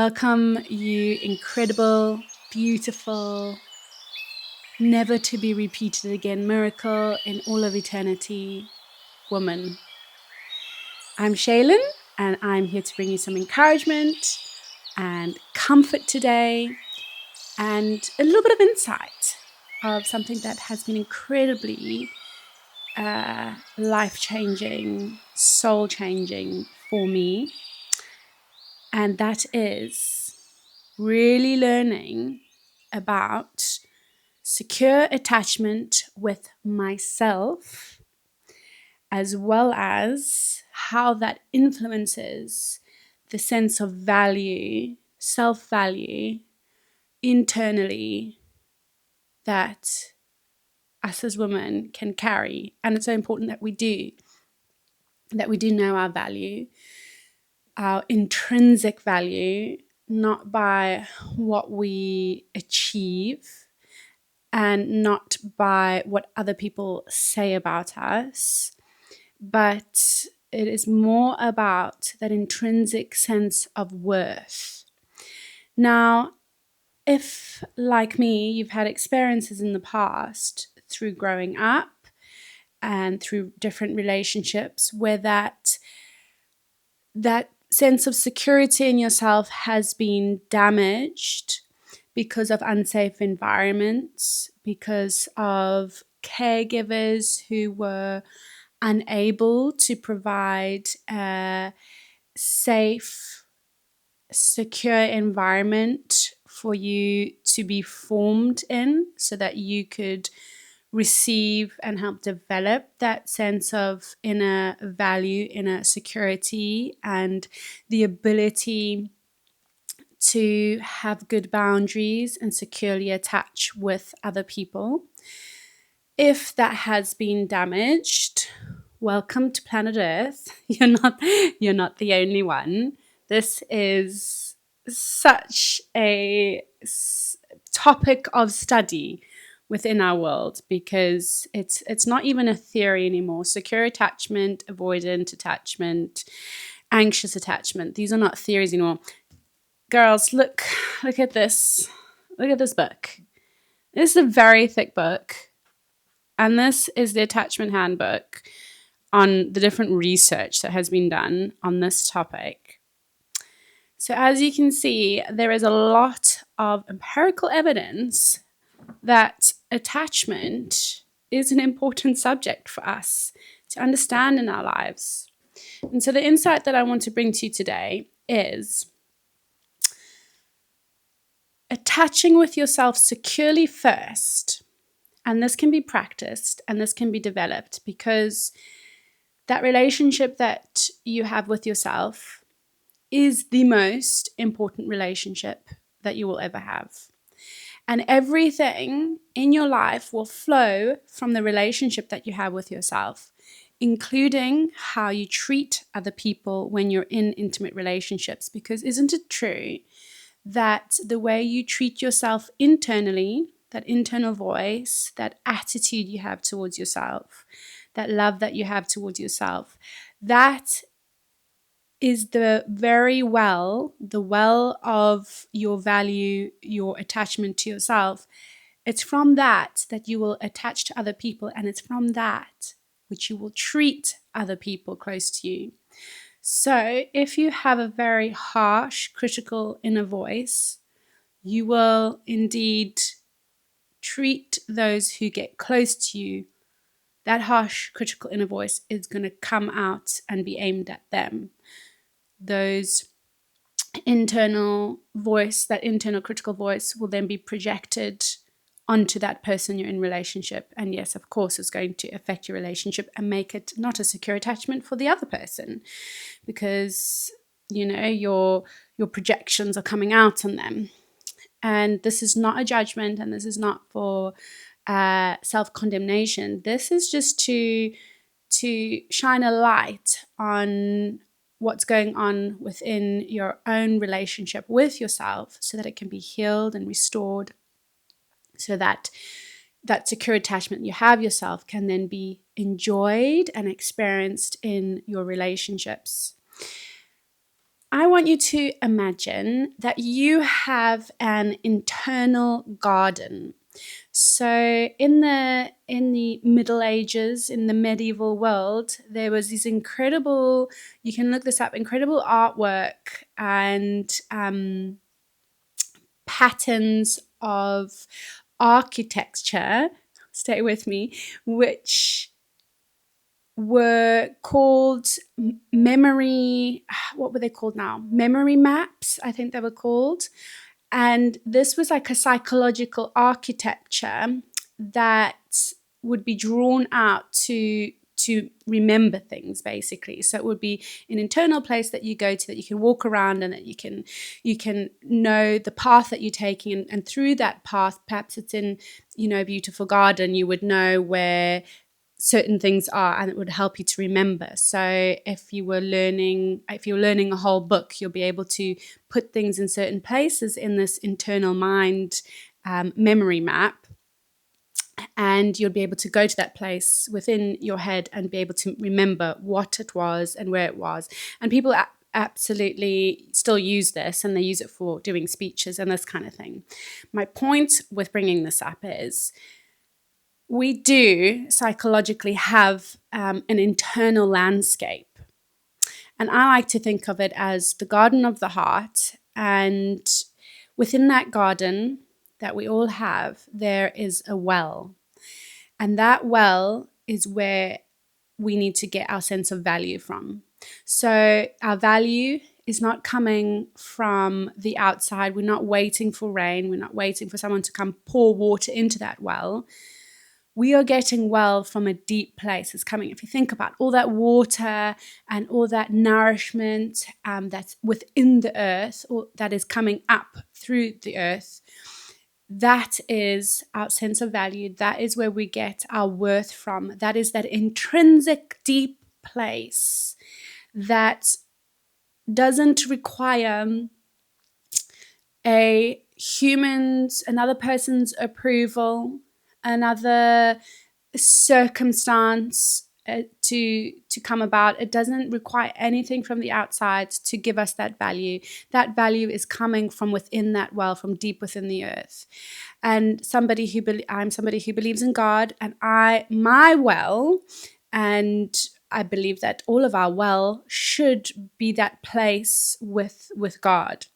Welcome, you incredible, beautiful, never to be repeated again miracle in all of eternity woman. I'm Shaylin, and I'm here to bring you some encouragement and comfort today, and a little bit of insight of something that has been incredibly life-changing, soul-changing for me. And that is really learning about secure attachment with myself, as well as how that influences the sense of value, self-value internally that us as women can carry. And it's so important that we do know our value, our intrinsic value, not by what we achieve and not by what other people say about us, but it is more about that intrinsic sense of worth. Now, if, like me, you've had experiences in the past through growing up and through different relationships where that sense of security in yourself has been damaged because of unsafe environments, because of caregivers who were unable to provide a safe, secure environment for you to be formed in so that you could receive and help develop that sense of inner value, inner security, and the ability to have good boundaries and securely attach with other people. If that has been damaged, welcome to planet Earth. You're not the only one. This is such a topic of study within our world because it's not even a theory anymore. Secure attachment, avoidant attachment, anxious attachment. These are not theories anymore. Girls, look at this. Look at this book. This is a very thick book. And this is the attachment handbook on the different research that has been done on this topic. So as you can see, there is a lot of empirical evidence that attachment is an important subject for us to understand in our lives. And so the insight that I want to bring to you today is attaching with yourself securely first. And this can be practiced and this can be developed because that relationship that you have with yourself is the most important relationship that you will ever have. And everything in your life will flow from the relationship that you have with yourself, including how you treat other people when you're in intimate relationships. Because isn't it true that the way you treat yourself internally, that internal voice, that attitude you have towards yourself, that love that you have towards yourself, that is the well of your value, your attachment to yourself. It's from that you will attach to other people, and it's from that which you will treat other people close to you. So if you have a very harsh, critical inner voice, you will indeed treat those who get close to you. That harsh, critical inner voice is going to come out and be aimed at them. Those internal voice, that internal critical voice will then be projected onto that person you're in relationship. And yes, of course, it's going to affect your relationship and make it not a secure attachment for the other person because, your projections are coming out on them. And this is not a judgment, and this is not for self-condemnation. This is just to shine a light on what's going on within your own relationship with yourself so that it can be healed and restored, so that that secure attachment you have yourself can then be enjoyed and experienced in your relationships. I want you to imagine that you have an internal garden. So in the Middle Ages, in the medieval world, there was these incredible, you can look this up, incredible artwork and patterns of architecture, stay with me, which were called memory, what were they called now? Memory maps, I think they were called. And this was like a psychological architecture that would be drawn out to remember things, basically. So it would be an internal place that you go to, that you can walk around, and that you can know the path that you're taking, and through that path, perhaps it's in, a beautiful garden, you would know where certain things are, and it would help you to remember. So if you were learning a whole book, you'll be able to put things in certain places in this internal mind memory map, and you'll be able to go to that place within your head and be able to remember what it was and where it was. And people absolutely still use this, and they use it for doing speeches and this kind of thing. My point with bringing this up is, we do psychologically have an internal landscape. And I like to think of it as the garden of the heart. And within that garden that we all have, there is a well. And that well is where we need to get our sense of value from. So our value is not coming from the outside. We're not waiting for rain. We're not waiting for someone to come pour water into that well. We are getting well from a deep place. It's coming, if you think about all that water and all that nourishment that's within the earth, or that is coming up through the earth, that is our sense of value. That is where we get our worth from. That is that intrinsic deep place that doesn't require another person's approval, another circumstance to come about. It doesn't require anything from the outside to give us that value. That value is coming from within that well, from deep within the earth. And I'm somebody who believes in God, and my well, and I believe that all of our well should be that place with God.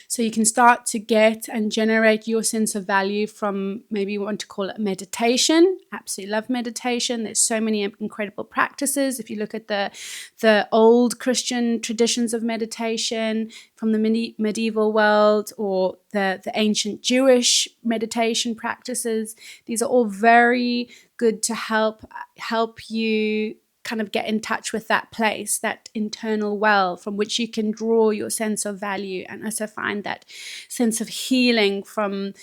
So you can start to get and generate your sense of value from, maybe you want to call it meditation. Absolutely love meditation. There's so many incredible practices. If you look at the old Christian traditions of meditation from the medieval world, or the ancient Jewish meditation practices, these are all very good to help you kind of get in touch with that place, that internal well from which you can draw your sense of value, and also find that sense of healing from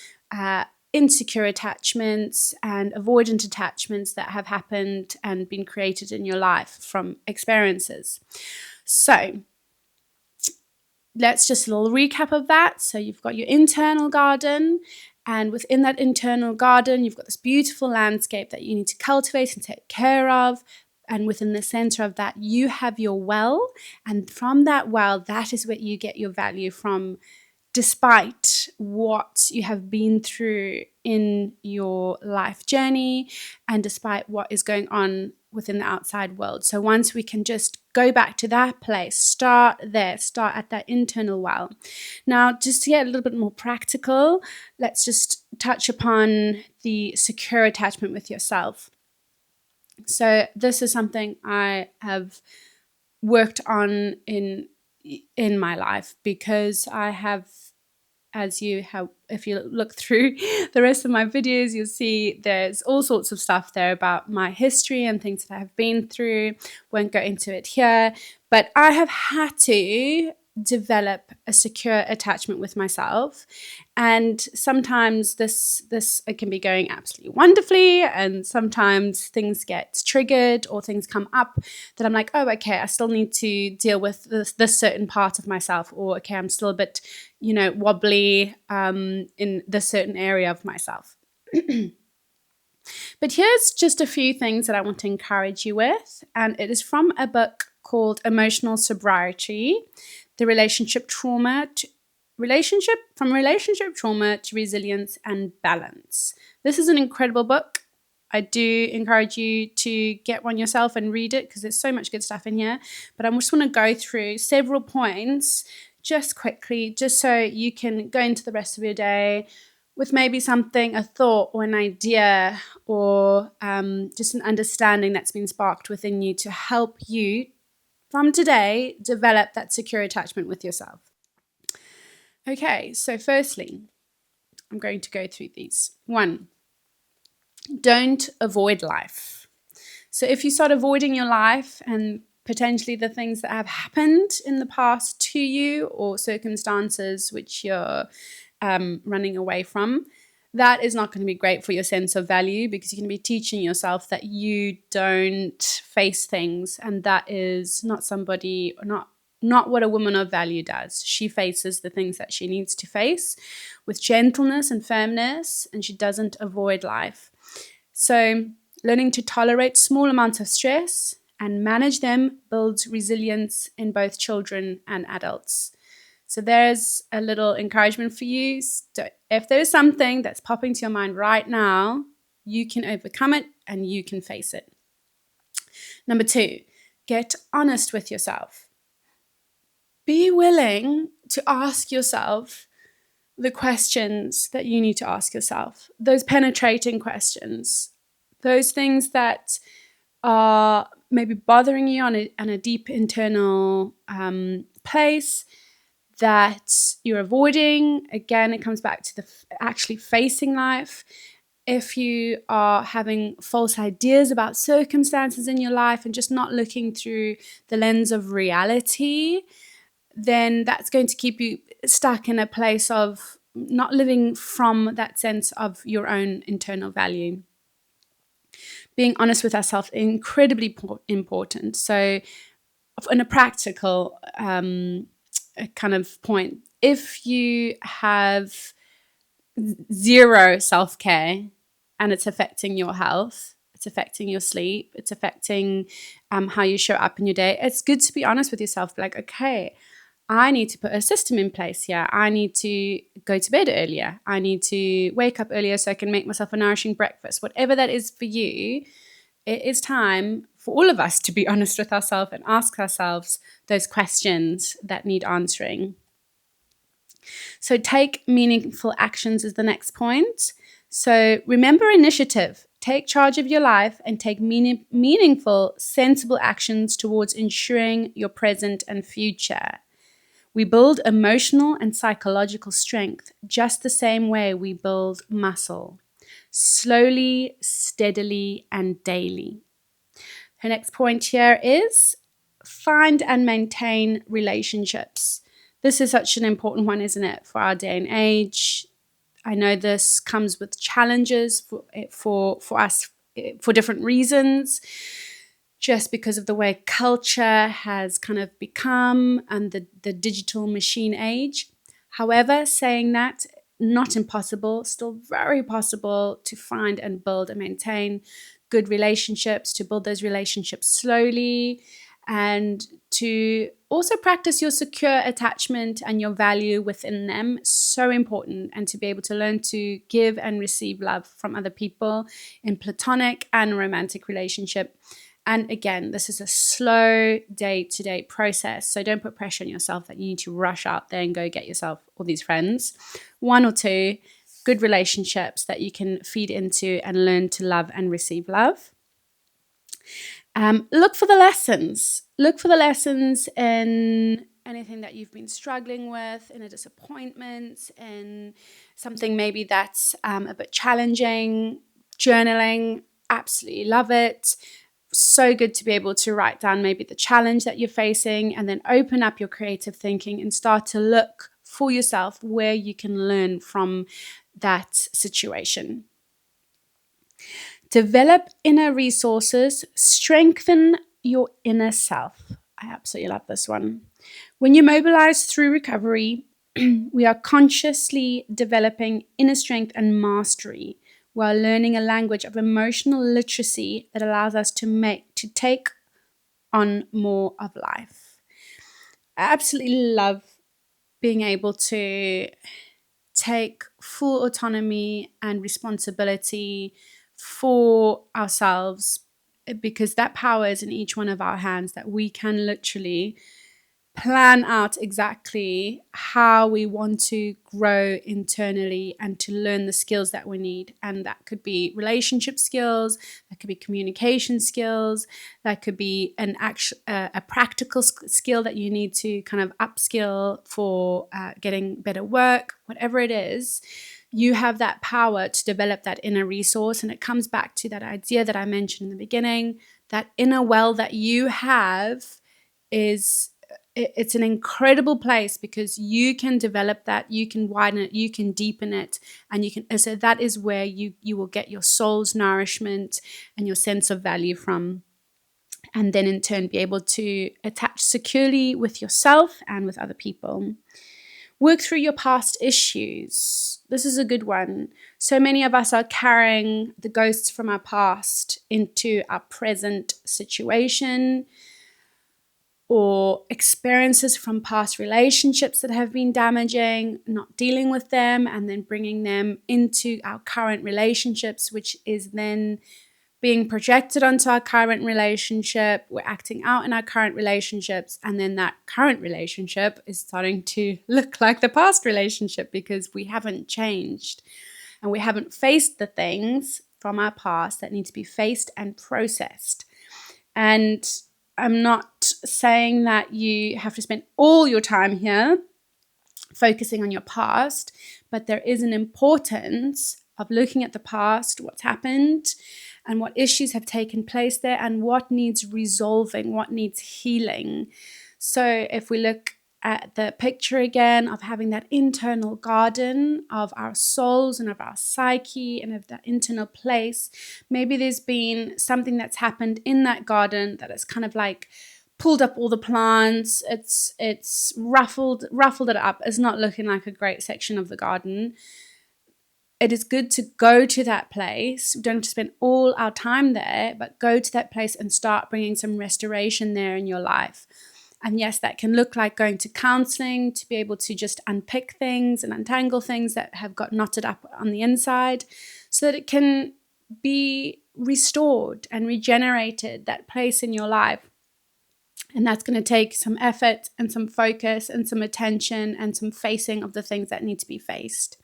insecure attachments and avoidant attachments that have happened and been created in your life from experiences. So let's just a little recap of that. So you've got your internal garden, and within that internal garden, you've got this beautiful landscape that you need to cultivate and take care of. And within the center of that, you have your well. And from that well, that is where you get your value from, despite what you have been through in your life journey, and despite what is going on within the outside world. So once we can just go back to that place, start there, start at that internal well. Now, just to get a little bit more practical, let's just touch upon the secure attachment with yourself. So this is something I have worked on in my life, because I have, if you look through the rest of my videos, you'll see there's all sorts of stuff there about my history and things that I have been through. Won't go into it here, but I have had to develop a secure attachment with myself. And sometimes this it can be going absolutely wonderfully, and sometimes things get triggered or things come up that I'm like, oh, okay, I still need to deal with this certain part of myself, or okay, I'm still a bit, wobbly in this certain area of myself. But here's just a few things that I want to encourage you with. And it is from a book called Emotional Sobriety, the relationship trauma to resilience and balance. This is an incredible book. I do encourage you to get one yourself and read it because there's so much good stuff in here. But I just want to go through several points just quickly, just so you can go into the rest of your day with maybe something, a thought or an idea, or just an understanding that's been sparked within you to help you from today develop that secure attachment with yourself. Okay, so firstly, I'm going to go through these. 1, don't avoid life. So if you start avoiding your life and potentially the things that have happened in the past to you, or circumstances which you're running away from, that is not going to be great for your sense of value, because you're going to be teaching yourself that you don't face things, and that is not what a woman of value does. She faces the things that she needs to face with gentleness and firmness, and she doesn't avoid life. So learning to tolerate small amounts of stress and manage them builds resilience in both children and adults. So there's a little encouragement for you. So if there's something that's popping to your mind right now, you can overcome it and you can face it. Number 2, get honest with yourself. Be willing to ask yourself the questions that you need to ask yourself, those penetrating questions, those things that are maybe bothering you on a deep internal place that you're avoiding. Again, it comes back to the actually facing life. If you are having false ideas about circumstances in your life and just not looking through the lens of reality, then that's going to keep you stuck in a place of not living from that sense of your own internal value. Being honest with ourselves is incredibly important. So in a practical kind of point, if you have zero self-care and it's affecting your health, it's affecting your sleep, it's affecting how you show up in your day, it's good to be honest with yourself. Be like, okay, I need to put a system in place here. I need to go to bed earlier. I need to wake up earlier so I can make myself a nourishing breakfast. Whatever that is for you, it is time for all of us to be honest with ourselves and ask ourselves those questions that need answering. So take meaningful actions is the next point. So remember initiative. Take charge of your life and take meaningful, sensible actions towards ensuring your present and future. We build emotional and psychological strength just the same way we build muscle. Slowly, steadily, and daily. Her next point here is find and maintain relationships. This is such an important one, isn't it, for our day and age? I know this comes with challenges for us for different reasons, just because of the way culture has kind of become and the digital machine age. However, saying that, not impossible, still very possible to find and build and maintain good relationships, to build those relationships slowly, and to also practice your secure attachment and your value within them. So important. And to be able to learn to give and receive love from other people in platonic and romantic relationship. And again, this is a slow day-to-day process. So don't put pressure on yourself that you need to rush out there and go get yourself all these friends. 1 or 2 good relationships that you can feed into and learn to love and receive love. Look for the lessons. Look for the lessons in anything that you've been struggling with, in a disappointment, in something maybe that's a bit challenging. Journaling, absolutely love it. So good to be able to write down maybe the challenge that you're facing and then open up your creative thinking and start to look for yourself where you can learn from that situation. Develop inner resources, strengthen your inner self. I absolutely love this one. When you mobilize through recovery, we are consciously developing inner strength and mastery. while learning a language of emotional literacy that allows us to take on more of life. I absolutely love being able to take full autonomy and responsibility for ourselves, because that power is in each one of our hands, that we can literally plan out exactly how we want to grow internally and to learn the skills that we need. And that could be relationship skills, that could be communication skills, that could be a practical skill that you need to kind of upskill for getting better work, whatever it is. You have that power to develop that inner resource. And it comes back to that idea that I mentioned in the beginning, that inner well that you have it's an incredible place, because you can develop that, you can widen it, you can deepen it, and so that is where you will get your soul's nourishment and your sense of value from, and then in turn be able to attach securely with yourself and with other people. Work through your past issues. This is a good one. So many of us are carrying the ghosts from our past into our present situation, or experiences from past relationships that have been damaging, not dealing with them, and then bringing them into our current relationships, which is then being projected onto our current relationship. We're acting out in our current relationships, and then that current relationship is starting to look like the past relationship, because we haven't changed and we haven't faced the things from our past that need to be faced and processed. And I'm not saying that you have to spend all your time here focusing on your past, but there is an importance of looking at the past, what's happened, and what issues have taken place there, and what needs resolving, what needs healing. So if we look at the picture again of having that internal garden of our souls and of our psyche and of that internal place, maybe there's been something that's happened in that garden that has kind of like pulled up all the plants. It's ruffled it up. It's not looking like a great section of the garden. It is good to go to that place. We don't have to spend all our time there, but go to that place and start bringing some restoration there in your life. And yes, that can look like going to counselling to be able to just unpick things and untangle things that have got knotted up on the inside, so that it can be restored and regenerated, that place in your life. And that's going to take some effort and some focus and some attention and some facing of the things that need to be faced.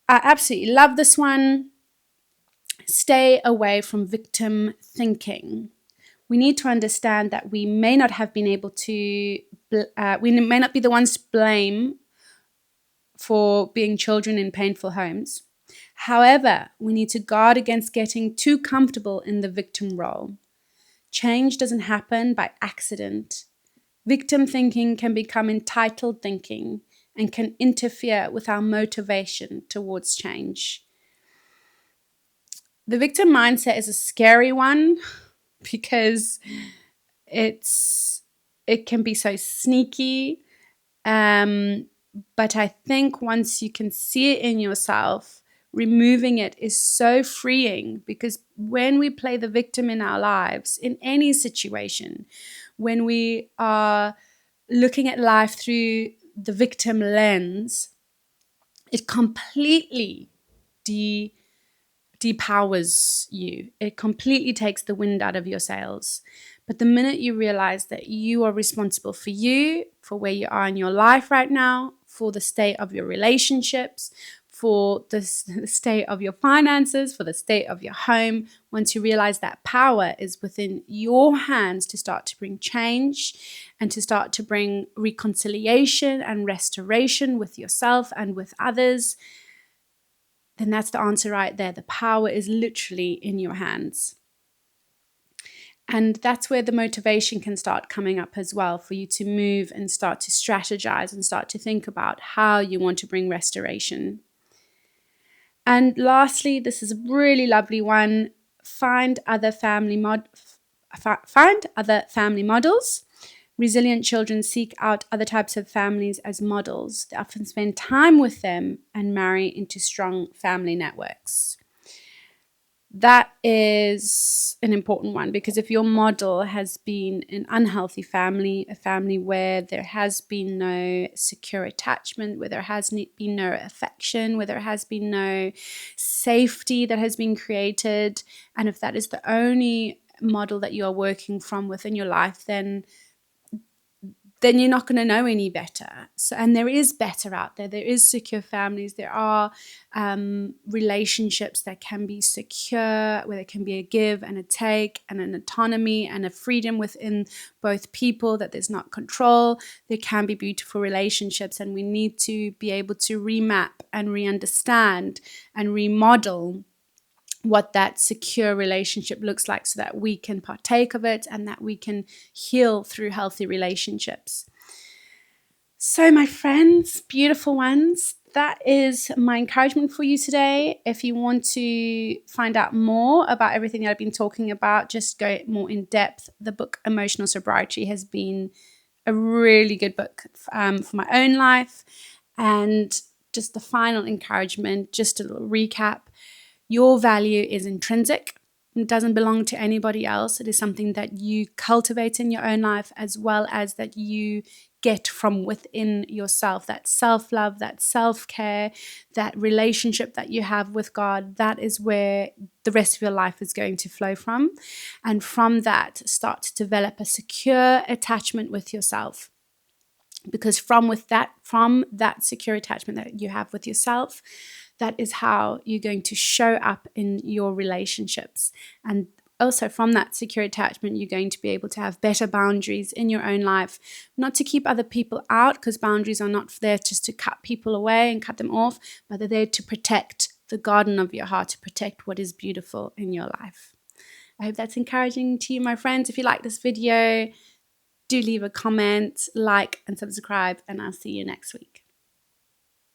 I absolutely love this one. Stay away from victim thinking. We need to understand that we may not have been able to, we may not be the ones to blame for being children in painful homes. However, we need to guard against getting too comfortable in the victim role. Change doesn't happen by accident. Victim thinking can become entitled thinking and can interfere with our motivation towards change. The victim mindset is a scary one, because it can be so sneaky. But I think once you can see it in yourself, removing it is so freeing, because when we play the victim in our lives, in any situation, when we are looking at life through the victim lens, it completely depowers you. It completely takes the wind out of your sails. But the minute you realize that you are responsible for you, for where you are in your life right now, for the state of your relationships, for the state of your finances, for the state of your home, once you realize that power is within your hands to start to bring change and to start to bring reconciliation and restoration with yourself and with others, then that's the answer right there. The power is literally in your hands. And that's where the motivation can start coming up as well, for you to move and start to strategize and start to think about how you want to bring restoration. And lastly, this is a really lovely one. Find other family models Resilient children seek out other types of families as models. They often spend time with them and marry into strong family networks. That is an important one, because if your model has been an unhealthy family, a family where there has been no secure attachment, where there has been no affection, where there has been no safety that has been created, and if that is the only model that you are working from within your life, then you're not going to know any better. So, and there is better out there. There is secure families. There are relationships that can be secure, where there can be a give and a take and an autonomy and a freedom within both people, that there's not control. There can be beautiful relationships, and we need to be able to remap and re-understand and remodel what that secure relationship looks like, so that we can partake of it and that we can heal through healthy relationships. So, my friends, beautiful ones, that is my encouragement for you today. If you want to find out more about everything that I've been talking about, just go more in depth. The book Emotional Sobriety has been a really good book for my own life. And just the final encouragement, just a little recap. Your value is intrinsic. It doesn't belong to anybody else. It is something that you cultivate in your own life, as well as that you get from within yourself. That self-love, that self-care, that relationship that you have with God, that is where the rest of your life is going to flow from. And from that, start to develop a secure attachment with yourself. Because from that secure attachment that you have with yourself, that is how you're going to show up in your relationships. And also from that secure attachment, you're going to be able to have better boundaries in your own life, not to keep other people out, because boundaries are not there just to cut people away and cut them off, but they're there to protect the garden of your heart, to protect what is beautiful in your life. I hope that's encouraging to you, my friends. If you like this video, do leave a comment, like, and subscribe, and I'll see you next week.